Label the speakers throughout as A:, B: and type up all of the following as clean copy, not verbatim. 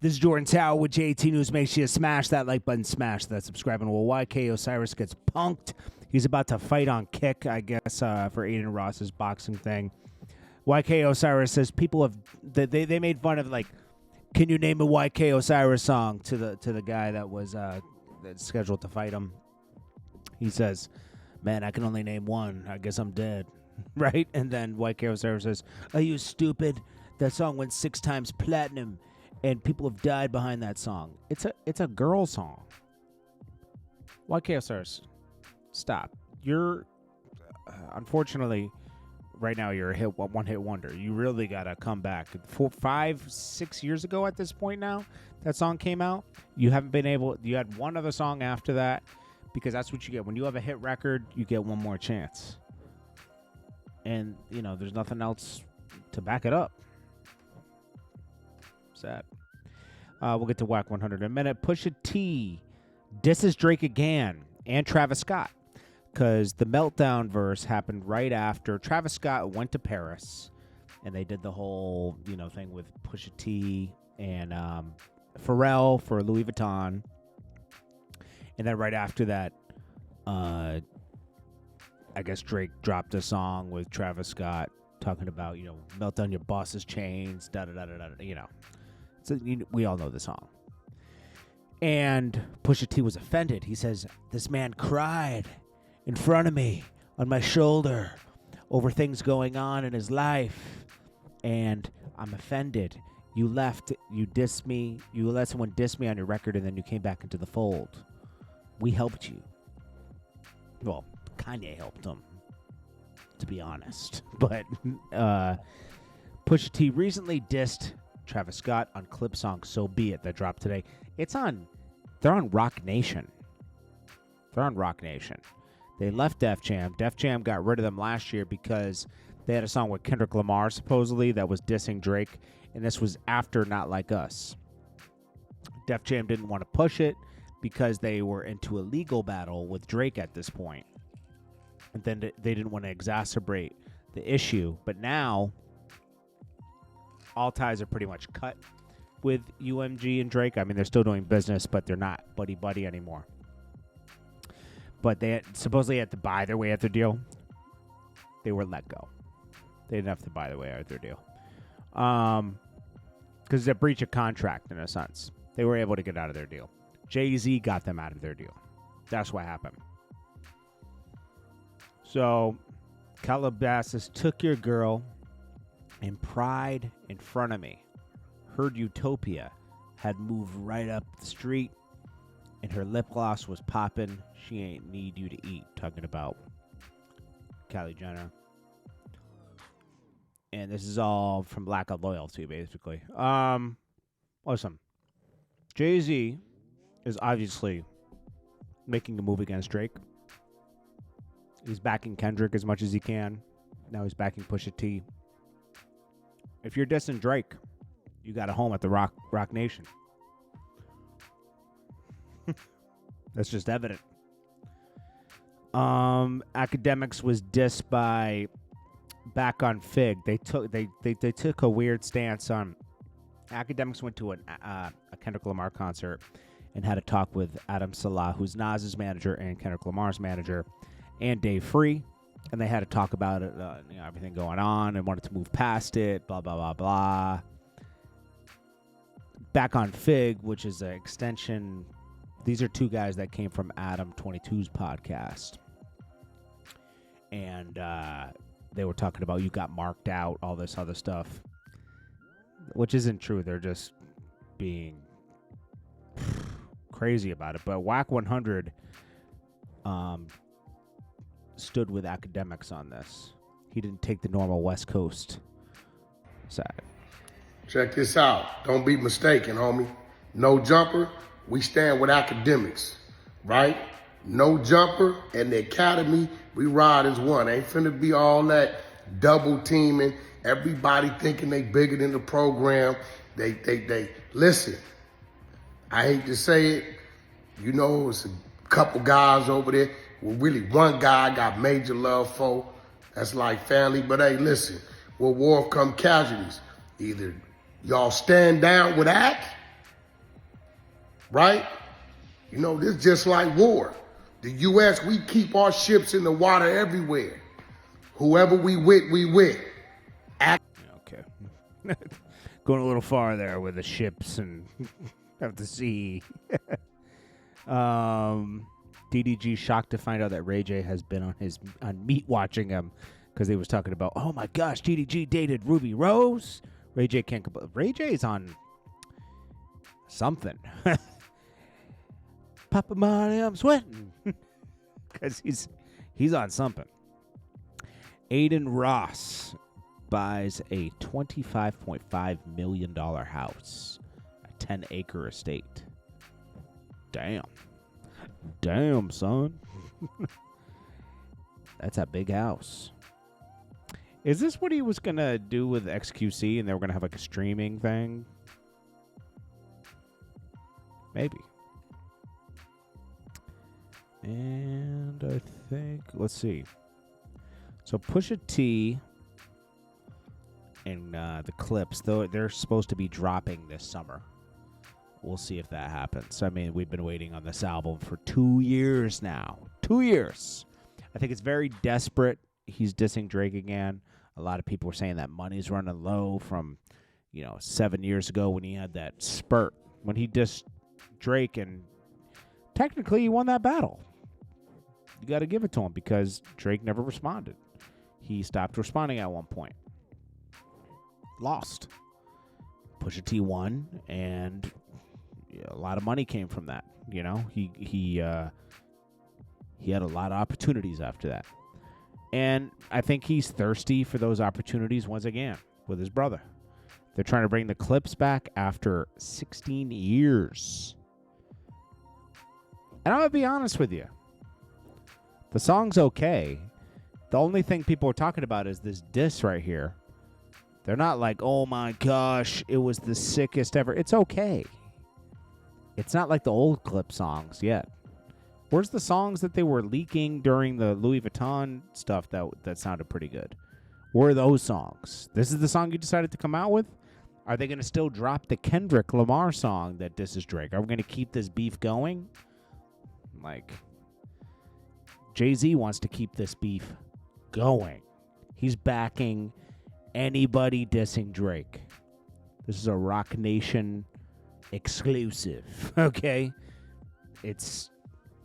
A: This is Jordan Tower with JT News. Make sure you smash that like button, smash that subscribe button. Well, YK Osiris gets punked. He's about to fight on Kick, I guess, for Adin Ross's boxing thing. YK Osiris says people have they made fun of, like, can you name a YK Osiris song to the guy that was that's scheduled to fight him. He says, man, I can only name one. I guess I'm dead. Right? And then YK Osiris says, are you stupid? That song went 6 times platinum. And people have died behind that song. It's a girl song. YK Osiris, stop. You're, unfortunately, right now you're a one-hit wonder. You really got to come back. 4, 5, 6 years ago at this point now, that song came out. You haven't been able, you had one other song after that, because that's what you get. When you have a hit record, you get one more chance. And, you know, there's nothing else to back it up. Sad. We'll get to Whack 100 in a minute. Pusha T disses Drake again and Travis Scott, because the Meltdown verse happened right after Travis Scott went to Paris, and they did the whole, you know, thing with Pusha T and Pharrell for Louis Vuitton. And then right after that, I guess Drake dropped a song with Travis Scott talking about, you know, melt down your boss's chains, da-da-da-da-da, you know. So we all know the song. And Pusha T was offended. He says, this man cried in front of me on my shoulder over things going on in his life. And I'm offended. You left, you dissed me, you let someone diss me on your record, and then you came back into the fold. We helped you. Well, Kanye helped him, to be honest. But Pusha T recently dissed Travis Scott on Clipse song So Be It that dropped today. They're on Rock Nation. They're on Rock Nation. They left Def Jam. Def Jam got rid of them last year because they had a song with Kendrick Lamar, supposedly, that was dissing Drake, and this was after Not Like Us. Def Jam didn't want to push it because they were into a legal battle with Drake at this point. And then they didn't want to exacerbate the issue. But now, all ties are pretty much cut with UMG and Drake. I mean, they're still doing business, but they're not buddy-buddy anymore. But they supposedly had to buy their way out their deal. They were let go. They didn't have to buy their way out their deal. Because it's a breach of contract, in a sense. They were able to get out of their deal. Jay-Z got them out of their deal. That's what happened. So, Calabasas took your girl and Pride in front of me. Heard Utopia had moved right up the street, and her lip gloss was popping. She ain't need you to eat. Talking about Kylie Jenner. And this is all from lack of loyalty, basically. Listen, Jay-Z is obviously making a move against Drake. He's backing Kendrick as much as he can. Now he's backing Pusha T. If you're dissing Drake, you got a home at the Rock Nation. That's just evident. Akademiks was dissed by Back on Fig. They took a weird stance on. Akademiks went to a Kendrick Lamar concert and had a talk with Adam Salah, who's Nas's manager and Kendrick Lamar's manager, and Dave Free. And they had to talk about it, you know, everything going on, and wanted to move past it, blah, blah, blah, blah. Back on Fig, which is an extension. These are two guys that came from Adam 22's podcast. And they were talking about you got marked out, all this other stuff. Which isn't true. They're just being crazy about it. But Whack 100 stood with Akademiks on this. He didn't take the normal West Coast side.
B: Check this out. Don't be mistaken, homie. No Jumper, we stand with Akademiks, right? No Jumper and the Academy, we ride as one. Ain't finna be all that double teaming. Everybody thinking they bigger than the program. They listen. I hate to say it. You know, it's a couple guys over there. Well, really, one guy I got major love for. That's like family. But hey, listen, with war come casualties. Either y'all stand down with Ak, right? You know, this just like war. The U.S., we keep our ships in the water everywhere. Whoever we with, we with.
A: Okay. Going a little far there with the ships and out the sea. DDG shocked to find out that Ray J has been on Meat watching him because he was talking about, oh my gosh, DDG dated Ruby Rose. Ray J can't. Ray J's on something. Papa Money, I'm sweating because he's on something. Adin Ross buys a $25.5 million house, a 10-acre estate. Damn, son. That's a big house. Is this what he was going to do with XQC and they were going to have like a streaming thing? Maybe. And I think, let's see. So Pusha T and the Clipse, though, they're supposed to be dropping this summer. We'll see if that happens. I mean, we've been waiting on this album for 2 years now. 2 years. I think it's very desperate. He's dissing Drake again. A lot of people were saying that money's running low from, 7 years ago when he had that spurt. When he dissed Drake, and technically he won that battle. You got to give it to him because Drake never responded. He stopped responding at one point. Lost. Pusha T won, and a lot of money came from that. He had a lot of opportunities after that. And I think he's thirsty for those opportunities once again with his brother. They're trying to bring the Clipse back after 16 years. And I'm going to be honest with you. The song's okay. The only thing people are talking about is this diss right here. They're not like, oh my gosh, it was the sickest ever. It's okay. It's not like the old Clipse songs yet. Where's the songs that they were leaking during the Louis Vuitton stuff that sounded pretty good? Where are those songs? This is the song you decided to come out with? Are they going to still drop the Kendrick Lamar song that disses Drake? Are we going to keep this beef going? Like, Jay-Z wants to keep this beef going. He's backing anybody dissing Drake. This is a Rock Nation exclusive, okay? This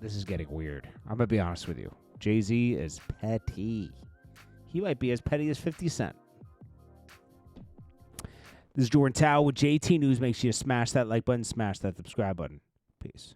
A: is getting weird. I'm going to be honest with you. Jay-Z is petty. He might be as petty as 50 Cent. This is Jordan Tower with JT News. Make sure you smash that like button, smash that subscribe button. Peace.